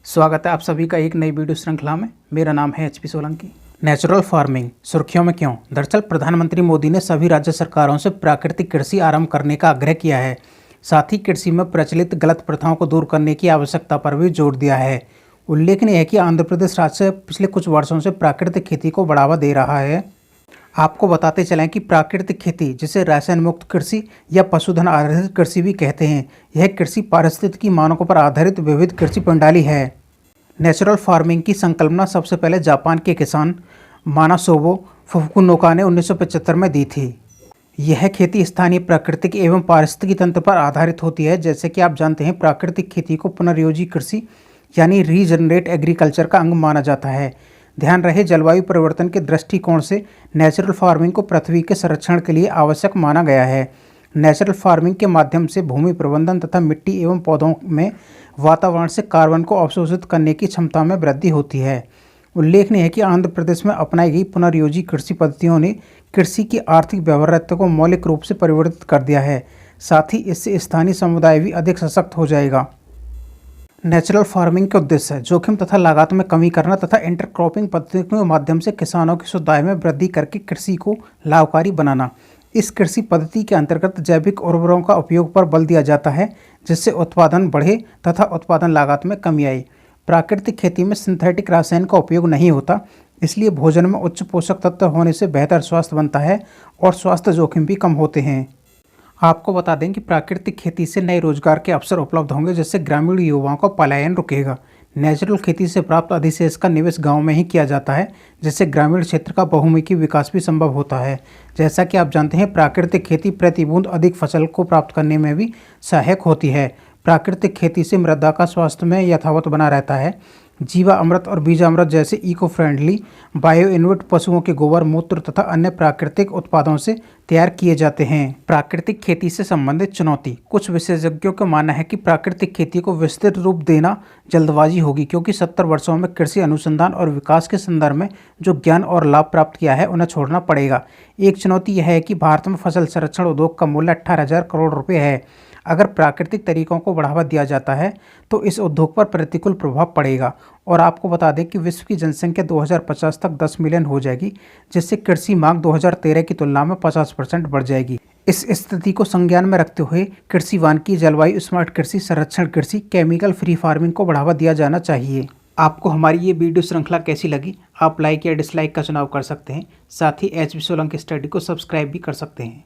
स्वागत है आप सभी का एक नई वीडियो श्रृंखला में। मेरा नाम है HP सोलंकी। नेचुरल फार्मिंग सुर्खियों में क्यों? दरअसल प्रधानमंत्री मोदी ने सभी राज्य सरकारों से प्राकृतिक कृषि आरंभ करने का आग्रह किया है। साथ ही कृषि में प्रचलित गलत प्रथाओं को दूर करने की आवश्यकता पर भी जोर दिया है। उल्लेखनीय है कि आंध्र प्रदेश राज्य पिछले कुछ वर्षों से प्राकृतिक खेती को बढ़ावा दे रहा है। आपको बताते चलें कि प्राकृतिक खेती, जिसे रसायन मुक्त कृषि या पशुधन आधारित कृषि भी कहते हैं, यह कृषि पारिस्थितिकी मानकों पर आधारित विविध कृषि प्रणाली है। नेचुरल फार्मिंग की संकल्पना सबसे पहले जापान के किसान मानासोबो फुकुनोका ने 1975 में दी थी। यह खेती स्थानीय प्राकृतिक एवं पारिस्थितिकी तंत्र पर आधारित होती है। जैसे कि आप जानते हैं, प्राकृतिक खेती को पुनर्योजी कृषि यानी रीजनरेट एग्रीकल्चर का अंग माना जाता है। ध्यान रहे, जलवायु परिवर्तन के दृष्टिकोण से नेचुरल फार्मिंग को पृथ्वी के संरक्षण के लिए आवश्यक माना गया है। नेचुरल फार्मिंग के माध्यम से भूमि प्रबंधन तथा मिट्टी एवं पौधों में वातावरण से कार्बन को अवशोषित करने की क्षमता में वृद्धि होती है। उल्लेखनीय है कि आंध्र प्रदेश में अपनाई गई पुनर्योजी कृषि पद्धतियों ने कृषि की आर्थिक व्यवहार्यता को मौलिक रूप से परिवर्तित कर दिया है। साथ ही इससे स्थानीय समुदाय भी अधिक सशक्त हो जाएगा। नेचुरल फार्मिंग के उद्देश्य जोखिम तथा लागत में कमी करना तथा इंटरक्रॉपिंग पद्धतियों के माध्यम से किसानों की आय में वृद्धि करके कृषि को लाभकारी बनाना। इस कृषि पद्धति के अंतर्गत जैविक उर्वरकों का उपयोग पर बल दिया जाता है, जिससे उत्पादन बढ़े तथा उत्पादन लागत में कमी आए। प्राकृतिक खेती में सिंथेटिक रसायन का उपयोग नहीं होता, इसलिए भोजन में उच्च पोषक तत्व होने से बेहतर स्वास्थ्य बनता है और स्वास्थ्य जोखिम भी कम होते हैं। आपको बता दें कि प्राकृतिक खेती से नए रोजगार के अवसर उपलब्ध होंगे, जिससे ग्रामीण युवाओं का पलायन रुकेगा। नेचुरल खेती से प्राप्त अधिशेष का निवेश गांव में ही किया जाता है, जिससे ग्रामीण क्षेत्र का बहुमुखी विकास भी संभव होता है। जैसा कि आप जानते हैं, प्राकृतिक खेती प्रति बूंद अधिक फसल को प्राप्त करने में भी सहायक होती है। प्राकृतिक खेती से मृदा का स्वास्थ्य में यथावत बना रहता है। जीवा अमृत और बीजामृत जैसे इको फ्रेंडली बायो इनपुट पशुओं के गोबर, मूत्र तथा अन्य प्राकृतिक उत्पादों से तैयार किए जाते हैं। प्राकृतिक खेती से संबंधित चुनौती। कुछ विशेषज्ञों का मानना है कि प्राकृतिक खेती को विस्तृत रूप देना जल्दबाजी होगी, क्योंकि 70 वर्षों में कृषि अनुसंधान और विकास के संदर्भ में जो ज्ञान और लाभ प्राप्त किया है, उन्हें छोड़ना पड़ेगा। एक चुनौती यह है कि भारत में फसल संरक्षण उद्योग का मूल्य 18,000 करोड़ रुपये है। अगर प्राकृतिक तरीकों को बढ़ावा दिया जाता है तो इस उद्योग पर प्रतिकूल प्रभाव पड़ेगा। और आपको बता दें कि विश्व की जनसंख्या 2050 तक 10 मिलियन हो जाएगी, जिससे कृषि मांग 2013 की तुलना में 50% बढ़ जाएगी। इस स्थिति को संज्ञान में रखते हुए कृषि वानिकी, जलवायु स्मार्ट कृषि, संरक्षण कृषि, केमिकल फ्री फार्मिंग को बढ़ावा दिया जाना चाहिए। आपको हमारी ये वीडियो श्रृंखला कैसी लगी? आप लाइक या डिसलाइक का चुनाव कर सकते हैं। साथ ही HP सोलंकी स्टडी को सब्सक्राइब भी कर सकते हैं।